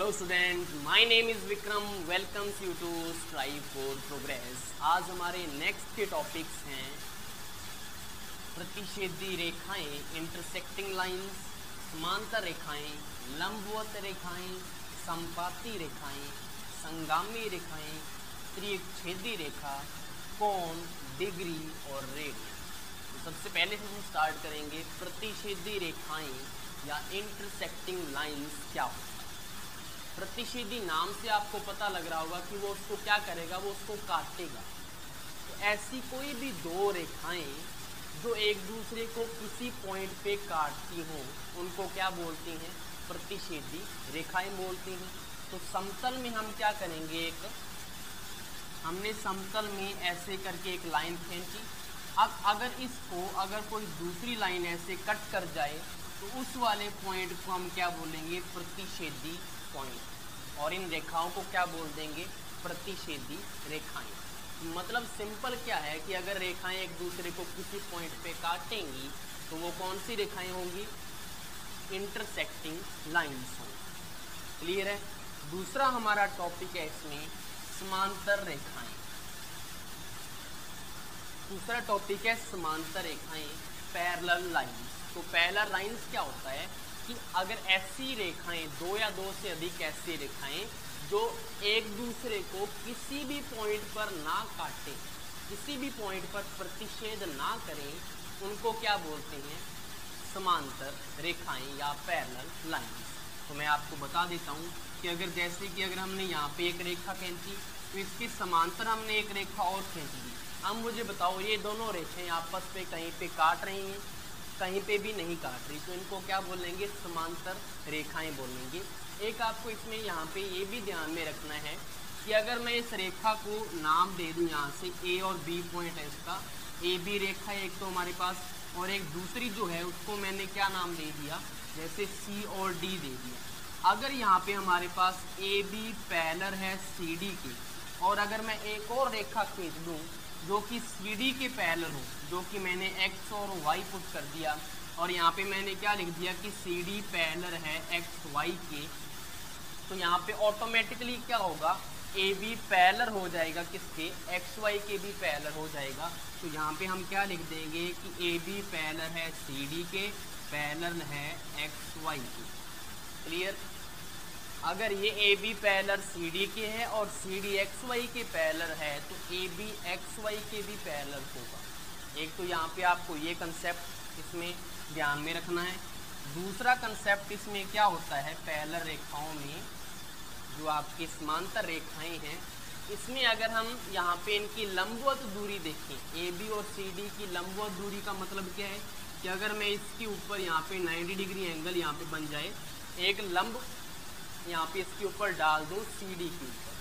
Hello student, my name is Vikram. Welcomes you to strive for progress. आज हमारे next के topics हैं प्रतिच्छेदी रेखाएं, इंटरसेक्टिंग लाइंस, समांतर रेखाएं, लंबवत रेखाएं, समपाती रेखाएं, संगामी रेखाएं, त्रिछेदी रेखा, कोण, डिग्री और रेडियन। तो सबसे पहले हम स्टार्ट करेंगे प्रतिच्छेदी रेखाएं या इंटरसेक्टिंग लाइंस क्या होता है। प्रतिच्छेदी नाम से आपको पता लग रहा होगा कि वो उसको क्या करेगा, वो उसको काटेगा। तो ऐसी कोई भी दो रेखाएं जो एक दूसरे को किसी पॉइंट पे काटती हों उनको क्या बोलती हैं? प्रतिच्छेदी रेखाएं बोलती हैं। तो समतल में हम क्या करेंगे, हमने समतल में ऐसे करके एक लाइन खींची। अब अगर कोई दूसरी लाइन ऐसे कट कर जाए तो उस वाले पॉइंट को हम क्या बोलेंगे? प्रतिच्छेदी पॉइंट। और इन रेखाओं को क्या बोल देंगे? प्रतिच्छेदी रेखाएं। मतलब सिंपल क्या है कि अगर रेखाएं एक दूसरे को किसी पॉइंट पे काटेंगी तो वो कौन सी रेखाएं होंगी? इंटरसेक्टिंग लाइंस होंगी। क्लियर है? दूसरा हमारा टॉपिक है इसमें समांतर रेखाएं। दूसरा टॉपिक है समांतर रेखाएं, पैरेलल लाइंस। तो पैरेलल लाइंस क्या होता है कि अगर ऐसी रेखाएं, दो या दो से अधिक ऐसी रेखाएं जो एक दूसरे को किसी भी पॉइंट पर ना काटें, किसी भी पॉइंट पर प्रतिच्छेद ना करें, उनको क्या बोलते हैं? समांतर रेखाएं या पैरेलल लाइंस। तो मैं आपको बता देता हूं कि अगर हमने यहाँ पे एक रेखा खींची तो इसके समांतर हमने एक रेखा और खींच दी। अब मुझे बताओ, ये दोनों रेखाएं आपस पे कहीं पे काट रही हैं, कहीं पे भी नहीं काट रही, तो इनको क्या बोलेंगे? समांतर रेखाएं बोलेंगे। एक आपको इसमें यहाँ पे ये भी ध्यान में रखना है कि अगर मैं इस रेखा को नाम दे दूँ, यहाँ से ए और बी पॉइंट है इसका, ए बी रेखा एक तो हमारे पास, और एक दूसरी जो है उसको मैंने क्या नाम दे दिया, जैसे सी और डी दे दिया। अगर यहाँ पे हमारे पास ए बी पैरेलल है सी डी के, और अगर मैं एक और रेखा खींच दूँ जो कि सी डी के पैरेलल हो, जो कि मैंने एक्स और वाई पुट कर दिया, और यहाँ पे मैंने क्या लिख दिया कि सी डी पैरेलल है एक्स वाई के, तो यहाँ पे ऑटोमेटिकली क्या होगा? ए बी पैरेलल हो जाएगा किसके? एक्स वाई के भी पैरेलल हो जाएगा। तो यहाँ पे हम क्या लिख देंगे कि ए बी पैरेलल है सी डी के, पैरेलल है एक्स वाई के। क्लियर? अगर ये A B parallel C D के है और सी डी एक्स वाई के पैरेलल है तो ए बी एक्स वाई के भी पैरेलल होगा। एक तो यहाँ पे आपको ये कंसेप्ट इसमें ध्यान में रखना है। दूसरा कंसेप्ट इसमें क्या होता है, पैरेलल रेखाओं में जो आपकी समांतर रेखाएं हैं, इसमें अगर हम यहाँ पे इनकी लंबवत दूरी देखें, ए बी और सी डी की लंबवत दूरी का मतलब क्या है कि अगर मैं इसके ऊपर यहाँ पे 90 डिग्री एंगल यहाँ पे बन जाए, एक लंब यहाँ पे इसके ऊपर डाल दूँ सी डी के ऊपर,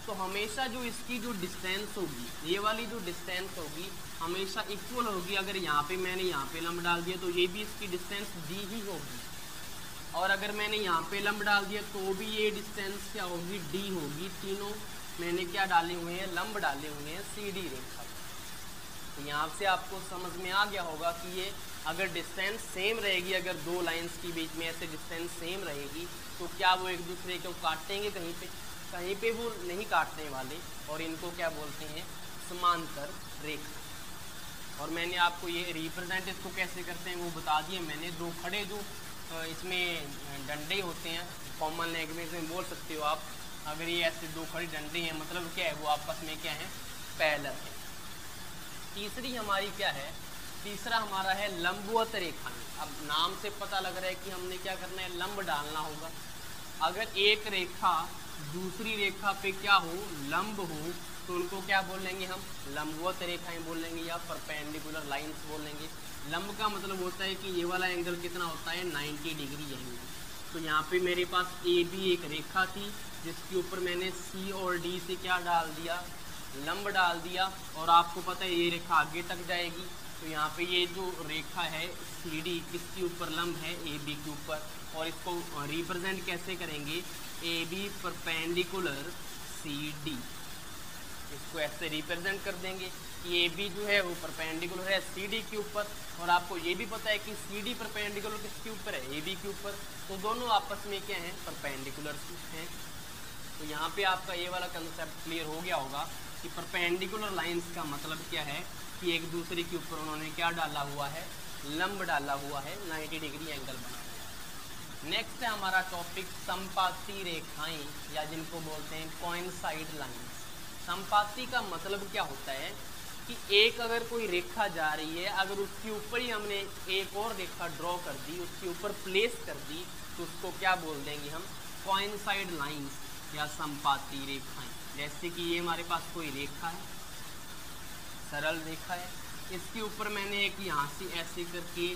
तो हमेशा जो इसकी जो डिस्टेंस होगी, ये वाली जो डिस्टेंस होगी हमेशा इक्वल होगी। अगर यहाँ पे मैंने यहाँ पे लंब डाल दिया तो ये भी इसकी डिस्टेंस डी ही होगी, और अगर मैंने यहाँ पे लंब डाल दिया तो भी ये डिस्टेंस क्या होगी? डी होगी। तीनों मैंने क्या डाले हुए हैं? लंब डाले हुए हैं सी डी रेखा। तो यहाँ से आपको समझ में आ गया होगा कि ये अगर डिस्टेंस सेम रहेगी, अगर दो लाइंस के बीच में ऐसे डिस्टेंस सेम रहेगी तो क्या वो एक दूसरे को काटेंगे? कहीं पे वो नहीं काटने वाले, और इनको क्या बोलते हैं? समांतर रेखा। और मैंने आपको ये रिप्रेजेंट इसको कैसे करते हैं वो बता दिए मैंने। दो खड़े जो इसमें डंडे होते हैं, कॉमन लैंग्वेज में बोल सकते हो आप, अगर ये ऐसे दो खड़े डंडे हैं मतलब क्या है? वो आपस में क्या है? पैरेलल है। तीसरी हमारी क्या है? तीसरा हमारा है लंबवत रेखाएं। अब नाम से पता लग रहा है कि हमने क्या करना है? लंब डालना होगा। अगर एक रेखा दूसरी रेखा पे क्या हो? लंब हो, तो उनको क्या बोलेंगे हम? लंबवत रेखाएं बोलेंगे या परपेंडिकुलर लाइंस बोलेंगे। लंब का मतलब होता है कि ये वाला एंगल कितना होता है? 90 डिग्री एंगल। तो यहाँ पे मेरे पास ए बी एक रेखा थी जिसके ऊपर मैंने सी और डी से क्या डाल दिया? लंब डाल दिया, और आपको पता है ये रेखा आगे तक जाएगी। तो यहाँ पे ये जो रेखा है सी डी, किसके ऊपर लंब है? ए बी के ऊपर। और इसको रिप्रेजेंट कैसे करेंगे? A B perpendicular C D. इसको ऐसे रिप्रेजेंट कर देंगे कि ए बी जो है वो परपेंडिकुलर है सी डी के ऊपर, और आपको ये भी पता है कि सी डी परपेंडिकुलर किसके ऊपर है, ए बी के ऊपर, तो दोनों आपस में क्या हैं, परपेंडिकुलर हैं। तो यहाँ पे आपका ये वाला कंसेप्ट क्लियर हो गया होगा कि परपेंडिकुलर लाइंस का मतलब क्या है कि एक दूसरे के ऊपर उन्होंने क्या डाला हुआ है, लंब डाला हुआ है, 90 डिग्री एंगल बना हुआ है। नेक्स्ट है हमारा टॉपिक संपाती रेखाएं, या जिनको बोलते हैं कोइंसाइड लाइंस। संपाती का मतलब क्या होता है कि एक अगर कोई रेखा जा रही है, अगर उसके ऊपर ही हमने एक और रेखा ड्रॉ कर दी, उसके ऊपर प्लेस कर दी, तो उसको क्या बोल देंगे हम, कोइंसाइड लाइंस या संपाती रेखाएं। जैसे कि ये हमारे पास कोई रेखा है, सरल रेखा है, इसके ऊपर मैंने एक यहाँ से ऐसे करके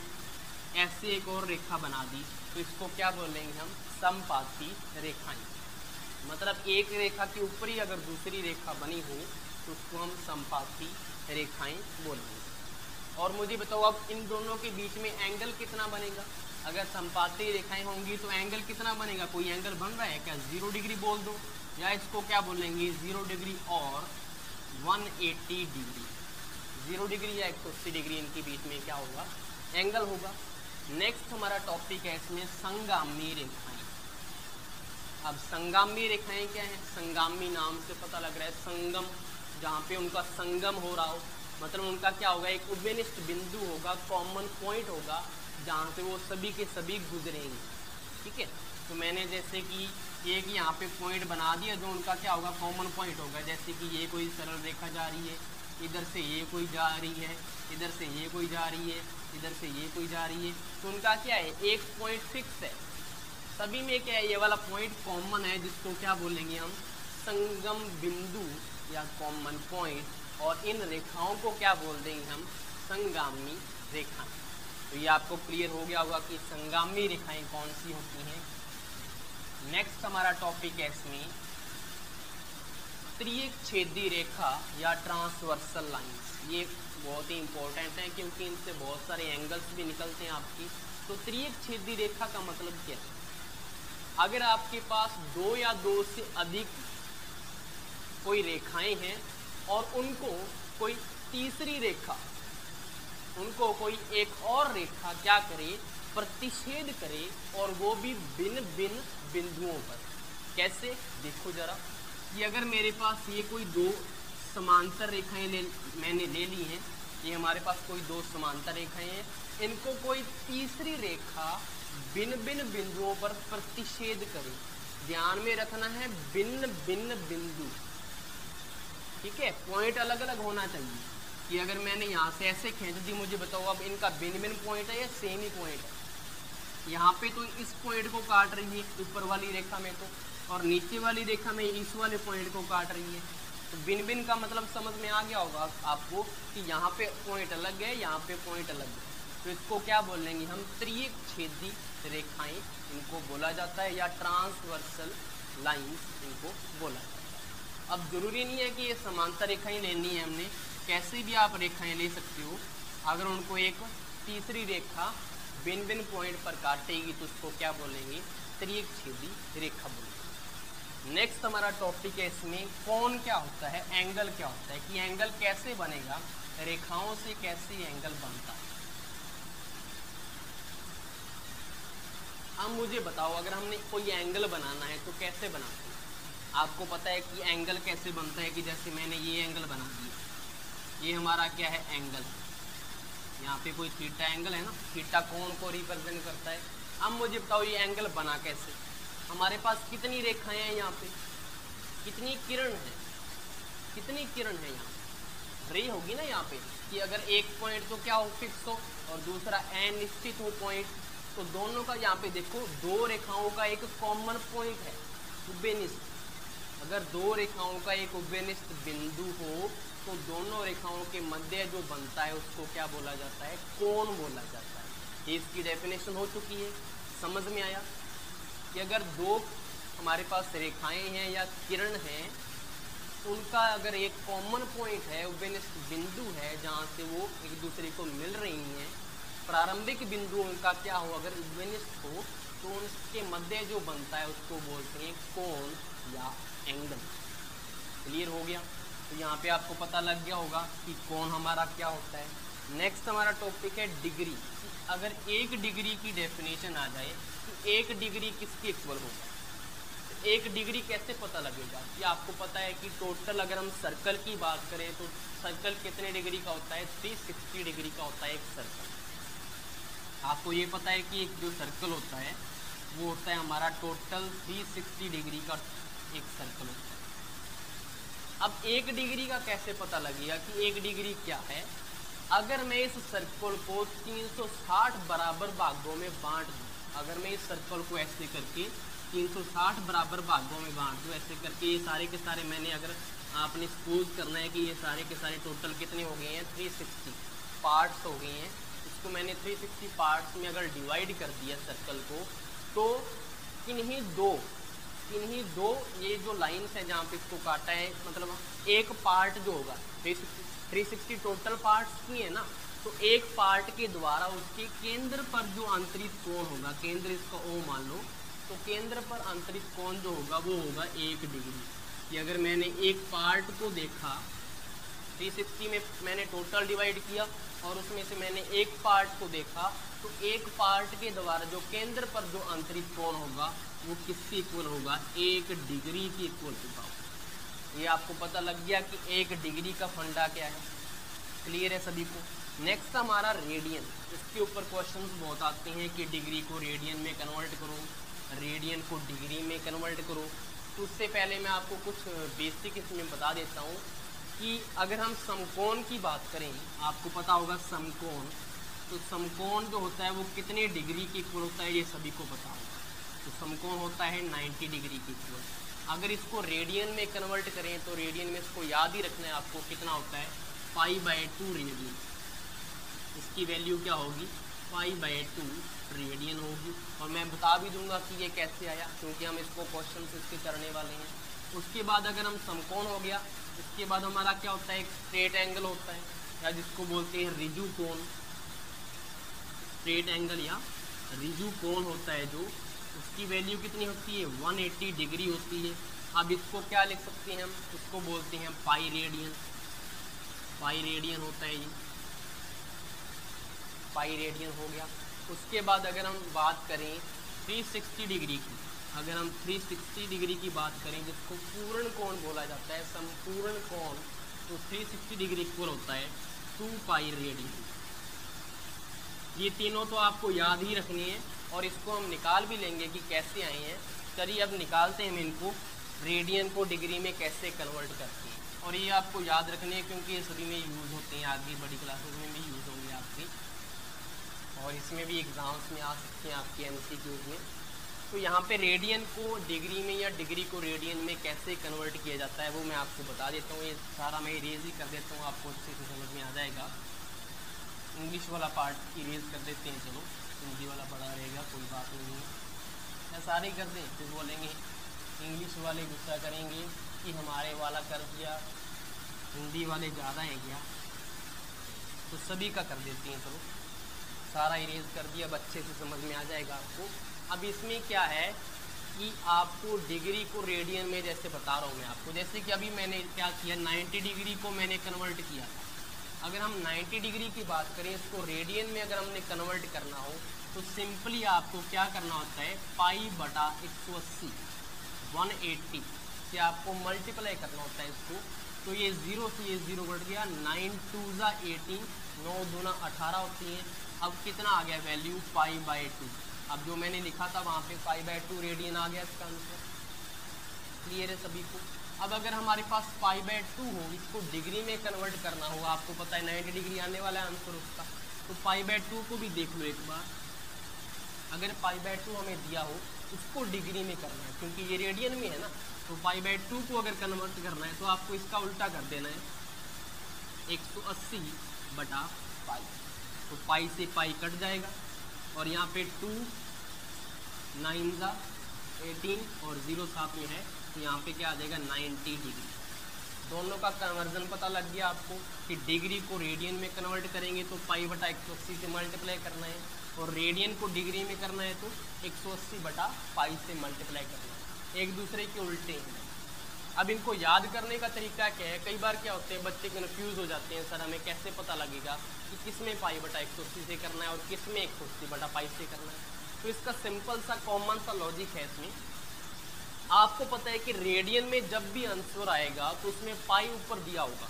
ऐसे एक और रेखा बना दी, तो इसको क्या बोलेंगे हम, संपाती रेखाएं। मतलब एक रेखा के ऊपर ही अगर दूसरी रेखा बनी हो तो उसको हम संपाती रेखाएं बोलेंगे। और मुझे बताओ अब इन दोनों के बीच में एंगल कितना बनेगा, अगर संपाती रेखाएं होंगी तो एंगल कितना बनेगा, कोई एंगल बन रहा है क्या, 0 डिग्री बोल दो, या इसको क्या बोलेंगे 0 डिग्री और 180 डिग्री, 0 डिग्री या 180 डिग्री इनके बीच में क्या होगा, एंगल होगा। नेक्स्ट हमारा टॉपिक है इसमें संगामी रेखाएं। अब संगामी रेखाएं क्या है, संगामी नाम से पता लग रहा है संगम, जहाँ पे उनका संगम हो रहा हो, मतलब उनका क्या होगा, एक उभयनिष्ठ बिंदु होगा, कॉमन पॉइंट होगा, जहाँ से वो सभी के सभी गुजरेंगे। ठीक है, तो मैंने जैसे कि एक यहाँ पे पॉइंट बना दिया जो उनका क्या होगा, कॉमन पॉइंट होगा। जैसे कि ये कोई सरल रेखा जा रही है, इधर से ये कोई जा रही है, इधर से ये कोई जा रही है, इधर से ये कोई जा रही है, तो उनका क्या है, एक पॉइंट फिक्स है, सभी में क्या है, ये वाला पॉइंट कॉमन है, जिसको क्या बोलेंगे हम, संगम बिंदु या कॉमन पॉइंट। और इन रेखाओं को क्या बोल देंगे हम, संगामी रेखाएं। तो ये आपको क्लियर हो गया होगा कि संगामी रेखाएं कौन सी होती हैं। नेक्स्ट हमारा टॉपिक है इसमें त्रियक छेदी रेखा या ट्रांसवर्सल लाइंस। ये बहुत ही इंपॉर्टेंट है क्योंकि इनसे बहुत सारे एंगल्स भी निकलते हैं आपकी। तो त्रियक छेदी रेखा का मतलब क्या है, अगर आपके पास दो या दो से अधिक कोई रेखाएं हैं और उनको कोई तीसरी रेखा, उनको कोई एक और रेखा क्या करे, प्रतिच्छेद करे, और वो भी भिन्न भिन्न बिंदुओं पर। कैसे, देखो जरा, कि अगर मेरे पास ये कोई दो समांतर रेखाएं मैंने ले ली हैं, ये हमारे पास कोई दो समांतर रेखाएं हैं, इनको कोई तीसरी रेखा भिन्न भिन्न बिंदुओं पर प्रतिच्छेद करे। ध्यान में रखना है भिन्न भिन्न बिंदु, ठीक है, पॉइंट अलग अलग होना चाहिए। कि अगर मैंने यहाँ से ऐसे खींच दी, मुझे बताओ अब इनका भिन्न भिन्न पॉइंट है या सेम ही पॉइंट है। यहाँ पे तो इस पॉइंट को काट रही है ऊपर वाली रेखा में, तो और नीचे वाली रेखा में इस वाले पॉइंट को काट रही है। तो भिन्न भिन्न का मतलब समझ में आ गया होगा आपको कि यहाँ पे पॉइंट अलग है, यहाँ पे पॉइंट अलग है। तो इसको क्या बोलेंगे हम, त्रियक छेदी रेखाएं इनको बोला जाता है, या ट्रांसवर्सल लाइंस इनको बोला जाता है। अब जरूरी नहीं है कि ये समांतर रेखाएं लेनी है हमने, कैसे भी आप रेखाएं ले सकते हो। अगर उनको एक तीसरी रेखा भिन्न भिन्न पॉइंट पर काटेगी तो उसको क्या बोलेंगे, त्रियक छेदी रेखा बोलेंगे। नेक्स्ट हमारा टॉपिक है इसमें कोण क्या होता है, एंगल क्या होता है, कि एंगल कैसे बनेगा, रेखाओं से कैसे एंगल बनता है। अब मुझे बताओ, अगर हमने कोई एंगल बनाना है तो कैसे बनाते हैं। आपको पता है कि एंगल कैसे बनता है, कि जैसे मैंने ये एंगल बना दिया, ये हमारा क्या है, एंगल। यहाँ पे कोई थीटा एंगल है ना, थीटा कोण को रिप्रेजेंट करता है। अब मुझे बताओ ये एंगल बना कैसे। हमारे पास कितनी रेखाएं हैं यहाँ पे, कितनी किरण है, कितनी किरण है यहाँ, रे होगी ना यहाँ पे, कि अगर एक पॉइंट तो क्या हो, फिक्स हो, और दूसरा अनिश्चित हो पॉइंट, तो दोनों का यहाँ पे देखो दो रेखाओं का एक कॉमन पॉइंट है, उभयनिष्ठ। अगर दो रेखाओं का एक उभयनिष्ठ बिंदु हो तो दोनों रेखाओं के मध्य जो बनता है उसको क्या बोला जाता है, कोण बोला जाता है। ये इसकी डेफिनेशन हो चुकी है, समझ में आया कि अगर दो हमारे पास रेखाएं हैं या किरण हैं, उनका अगर एक कॉमन पॉइंट है, उभयनिष्ठ बिंदु है, जहाँ से वो एक दूसरे को मिल रही हैं, प्रारंभिक बिंदु उनका क्या हो, अगर उभयनिष्ठ हो, तो उनके मध्य जो बनता है उसको बोलते हैं कोण या एंगल। क्लियर हो गया। तो यहाँ पे आपको पता लग गया होगा कि कोण हमारा क्या होता है। नेक्स्ट हमारा टॉपिक है डिग्री। अगर एक डिग्री की डेफिनेशन आ जाए कि एक डिग्री किसके इक्वल होगा, तो एक डिग्री कैसे पता लगेगा कि आपको पता है कि टोटल अगर हम सर्कल की बात करें तो सर्कल कितने डिग्री का होता है, 360 डिग्री का होता है एक सर्कल। आपको ये पता है कि एक जो सर्कल होता है वो होता है हमारा टोटल 360 डिग्री का एक सर्कल होता है। अब एक डिग्री का कैसे पता लगेगा कि एक डिग्री क्या है। अगर मैं इस सर्कल को 360 बराबर भागों में बांट दूँ, अगर मैं इस सर्कल को ऐसे करके 360 बराबर भागों में बांट दूँ, ऐसे करके ये सारे के सारे मैंने, अगर आपने सपोज करना है कि ये सारे के सारे टोटल कितने हो गए हैं, 360 पार्ट्स हो गए हैं, इसको मैंने 360 पार्ट्स में अगर डिवाइड कर दिया सर्कल को, तो किन्हीं दो ये जो लाइन्स है जहाँ पे इसको काटा है, मतलब एक पार्ट जो होगा 360 टोटल पार्ट्स की है ना, तो एक पार्ट के द्वारा उसके केंद्र पर जो आंतरिक कोण होगा, केंद्र इसका O मान लो, तो केंद्र पर आंतरिक कोण जो होगा वो होगा 1 डिग्री। कि अगर मैंने एक पार्ट को देखा 360 में, मैंने टोटल डिवाइड किया और उसमें से मैंने एक पार्ट को देखा, तो एक पार्ट के द्वारा जो केंद्र पर जो आंतरिक कोण होगा वो किसके इक्वल होगा, 1 डिग्री के इक्वल होगा। ये आपको पता लग गया कि 1 डिग्री का फंडा क्या है। क्लियर है सभी को। नेक्स्ट हमारा रेडियन। इसके ऊपर क्वेश्चंस बहुत आते हैं कि डिग्री को रेडियन में कन्वर्ट करो, रेडियन को डिग्री में कन्वर्ट करो। तो उससे पहले मैं आपको कुछ बेसिक इसमें बता देता हूँ कि अगर हम समकोण की बात करें, आपको पता होगा समकोण, तो समकोण जो होता है वो कितने डिग्री के इक्वल होता है ये सभी को पता होगा। तो समकोण होता है 90 डिग्री के इक्वल। अगर इसको रेडियन में कन्वर्ट करें तो रेडियन में इसको याद ही रखना है आपको, कितना होता है, π/2 रेडियन। इसकी वैल्यू क्या होगी, π/2 रेडियन होगी। और मैं बता भी दूंगा कि ये कैसे आया, क्योंकि हम इसको क्वेश्चन इसके करने वाले हैं। उसके बाद अगर हम समकोण हो गया, इसके बाद हमारा क्या होता है, एक स्ट्रेट एंगल होता है, या जिसको बोलते हैं रिजु कोण। स्ट्रेट एंगल या रिजु कोण होता है जो, उसकी वैल्यू कितनी होती है, 180 डिग्री होती है। अब इसको क्या लिख सकते हैं हम, इसको बोलते हैं पाई रेडियन। पाई रेडियन होता है ये, पाई रेडियन हो गया। उसके बाद अगर हम बात करें 360 डिग्री की, अगर हम 360 डिग्री की बात करें जिसको पूर्ण कोण बोला जाता है, संपूर्ण कोण, तो 360 डिग्री इक्वल होता है 2 पाई रेडियन। ये तीनों तो आपको याद ही रखनी है और इसको हम निकाल भी लेंगे कि कैसे आए हैं। चलिए अब निकालते हैं हम इनको, रेडियन को डिग्री में कैसे कन्वर्ट करते हैं। और ये आपको याद रखने हैं क्योंकि ये सभी में यूज़ होते हैं, आगे बड़ी क्लासेस में भी यूज़ होंगे आपके, और इसमें भी एग्ज़ाम्स में आ सकते हैं आपके MCQs में। तो यहाँ पे रेडियन को डिग्री में या डिग्री को रेडियन में कैसे कन्वर्ट किया जाता है वो मैं आपको बता देता हूँ। ये सारा मैं इरेज ही कर देता हूँ, आपको अच्छे से समझ में आ जाएगा। इंग्लिश वाला पार्ट इरेज कर देते हैं, चलो हिंदी वाला पड़ा रहेगा, कोई बात नहीं है, मैं सारे कर दें, फिर बोलेंगे इंग्लिश वाले गुस्सा करेंगे कि हमारे वाला कर दिया, हिंदी वाले ज़्यादा हैं क्या। तो सभी का कर देते हैं, चलो सारा इरेज कर दिया, अब अच्छे से समझ में आ जाएगा आपको। अब इसमें क्या है कि आपको डिग्री को रेडियन में, जैसे बता रहा हूँ मैं आपको, जैसे कि अभी मैंने क्या किया, 90 डिग्री को मैंने कन्वर्ट किया था। अगर हम 90 डिग्री की बात करें, इसको रेडियन में अगर हमने कन्वर्ट करना हो तो सिंपली आपको क्या करना होता है, π/180 180 से आपको मल्टीप्लाई करना होता है इसको। तो ये 0 से ये 0 बढ़ गया, 9 2 18, 9 2 18 होती हैं। अब कितना आ गया वैल्यू, π/2। अब जो मैंने लिखा था वहाँ पे π/2 रेडियन आ गया इसका आंसर। क्लियर है सभी को। अब अगर हमारे पास π/2 हो, इसको डिग्री में कन्वर्ट करना हो, आपको पता है 90 डिग्री आने वाला है आंसर उसका, तो π/2 को भी देख लो एक बार। अगर π/2 हमें दिया हो, उसको डिग्री में करना है क्योंकि ये रेडियन में है ना, तो π/2 को अगर कन्वर्ट करना है तो आपको इसका उल्टा कर देना है, 180/π। तो पाई से पाई कट जाएगा और यहाँ पे 2 9 18 और 0 साथ में है, तो यहाँ पे क्या आ जाएगा, 90 डिग्री। दोनों का कन्वर्जन पता लग गया आपको कि डिग्री को रेडियन में कन्वर्ट करेंगे तो π/180 से मल्टीप्लाई करना है, और रेडियन को डिग्री में करना है तो 180/π से मल्टीप्लाई करना है। एक दूसरे के उल्टे हैं। अब इनको याद करने का तरीका क्या है, कई बार क्या होते हैं बच्चे कन्फ्यूज हो जाते हैं, सर हमें कैसे पता लगेगा कि किस में पाई बटा 180 से करना है और किस में 180 बटा पाई से करना है। तो इसका सिंपल सा कॉमन सा लॉजिक है इसमें। आपको पता है कि रेडियन में जब भी आंसर आएगा तो उसमें पाई ऊपर दिया होगा,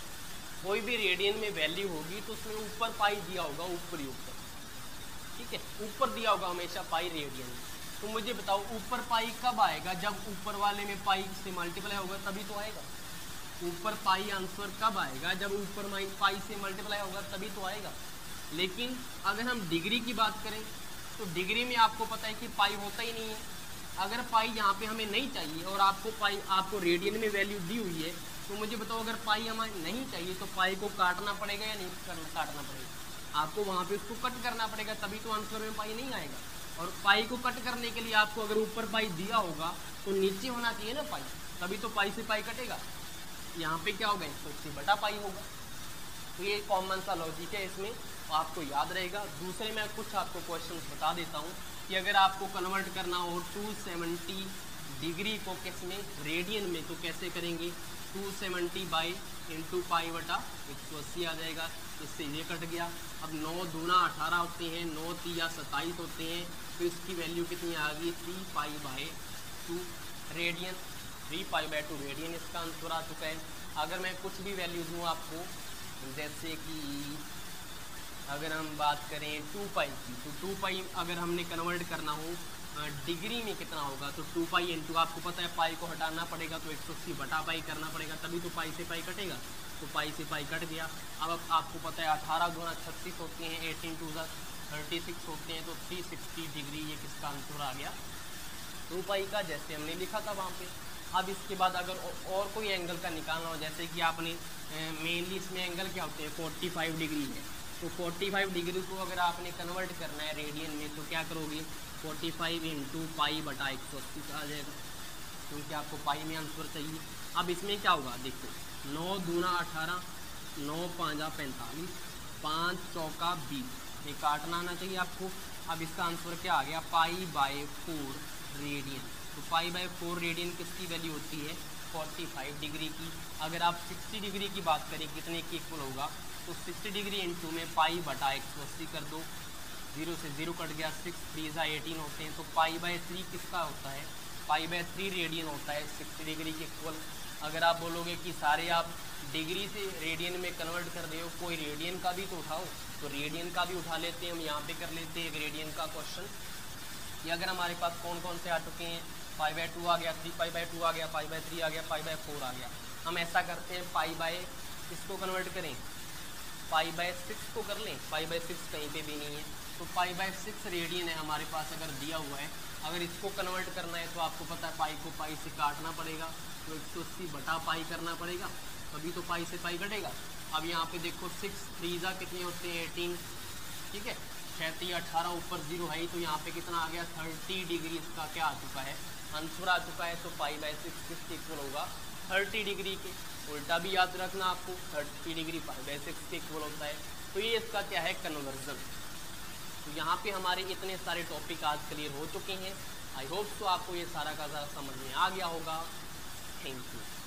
कोई भी रेडियन में वैल्यू होगी तो उसमें ऊपर पाई दिया होगा, ऊपर ही ऊपर, ठीक है, ऊपर दिया होगा हमेशा पाई रेडियन में। तो मुझे बताओ ऊपर पाई कब आएगा, जब ऊपर वाले में पाई से मल्टीप्लाई होगा तभी तो आएगा। ऊपर पाई आंसर कब आएगा, जब ऊपर पाई से मल्टीप्लाई होगा तभी तो आएगा। लेकिन अगर हम डिग्री की बात करें तो डिग्री में आपको पता है कि पाई होता ही नहीं है। अगर पाई यहाँ पे हमें नहीं चाहिए और आपको रेडियन में वैल्यू दी हुई है, तो मुझे बताओ अगर पाई हमें नहीं चाहिए तो पाई को काटना पड़ेगा या नहीं काटना पड़ेगा, आपको वहाँ पे उसको कट करना पड़ेगा, तभी तो आंसर में पाई नहीं आएगा। और पाई को कट करने के लिए आपको अगर ऊपर पाई दिया होगा तो नीचे होना चाहिए ना पाई, तभी तो पाई से पाई कटेगा। यहाँ पे क्या होगा, 180 बटा पाई होगा। तो ये कॉमन सा लॉजिक है इसमें, तो आपको याद रहेगा। दूसरे मैं कुछ आपको क्वेश्चन बता देता हूँ कि अगर आपको कन्वर्ट करना हो 270 डिग्री को किस में, रेडियन में, तो कैसे करेंगे, 270 बाई इंटू पाई बटा 180 आ जाएगा, इससे ये कट गया। अब 9 दूना 18 होते हैं, 9 तिया 27 होते हैं, तो इसकी वैल्यू कितनी आ गई, 3 pi by 2 radian, 3 pi by 2 radian इसका आंसर आ चुका है। अगर मैं कुछ भी वैल्यू दूँ आपको, जैसे कि अगर हम बात करें 2 पाई की, तो 2 पाई अगर हमने कन्वर्ट करना हो डिग्री में कितना होगा, तो 2 पाई इंटू, आपको पता है पाई को हटाना पड़ेगा तो 180 बटा पाई करना पड़ेगा, तभी तो पाई से पाई कटेगा, तो पाई से पाई कट गया। अब आपको पता है 18 गुना 36 होते हैं, 18 टू 36 होते हैं, तो 360 डिग्री ये किसका आंसर आ गया, 2 पाई का, जैसे हमने लिखा था वहाँ पे। अब इसके बाद अगर और कोई एंगल का निकालना हो, जैसे कि आपने मेनली इसमें एंगल क्या होते हैं 45 डिग्री है, तो 45 डिग्री को अगर आपने कन्वर्ट करना है रेडियन में तो क्या करोगे, 45 इंटू पाई बटा 180 आ जाएगा, क्योंकि आपको पाई में आंसर चाहिए। अब इसमें क्या होगा, देखो 9 दूना 18, 9 पाँचा 45, 5 चौका 20, ये काटना आना चाहिए आपको। अब इसका आंसर क्या आ गया, पाई बाय 4 रेडियन। तो पाई बाय 4 रेडियन किसकी वैल्यू होती है, 45 डिग्री की। अगर आप 60 डिग्री की बात करें कितने की इक्वल होगा, तो 60 डिग्री इंटू में पाई बटा 180 कर दो, 0 से 0 कट गया, 6 3 18 होते हैं, तो पाई बाय 3 किसका होता है, पाई बाय 3 रेडियन होता है 60 डिग्री के इक्वल। अगर आप बोलोगे कि सारे आप डिग्री से रेडियन में कन्वर्ट कर दे हो, कोई रेडियन का भी तो उठाओ, तो रेडियन का भी उठा लेते हैं हम, यहाँ पे कर लेते हैं एक रेडियन का क्वेश्चन। ये अगर हमारे पास कौन कौन से आ चुके हैं, पाई बाय 2 आ गया, 3 पाई बाय 2 आ गया, पाई बाय 3 आ गया, पाई बाय 4 आ गया। हम ऐसा करते हैं पाई बाय इसको कन्वर्ट करें, पाई बाय 6 को कर लें, पाई बाय 6 कहीं पे भी नहीं है, तो पाई बाय 6 रेडियन है हमारे पास अगर दिया हुआ है। अगर इसको कन्वर्ट करना है तो आपको पता है पाई को पाई से काटना पड़ेगा, तो 180 बटा पाई करना पड़ेगा, तभी तो पाई से पाई कटेगा। अब यहाँ पे देखो 6 3 कितने होते हैं 18, ठीक है, 36 18 ऊपर 0 है, तो यहाँ पे कितना आ गया 30 डिग्री इसका क्या आ चुका है, आंसर आ चुका है। तो पाई बाय 6 किसके इक्वल होगा, 30 डिग्री के। उल्टा भी याद रखना आपको, 30 डिग्री पाई बाय 6 के इक्वल होता है। तो ये इसका क्या है, कन्वर्जन। तो यहाँ पे हमारे इतने सारे टॉपिक आज क्लियर हो चुके हैं। आई होप तो आपको ये सारा का सारा समझ में आ गया होगा। Thank you.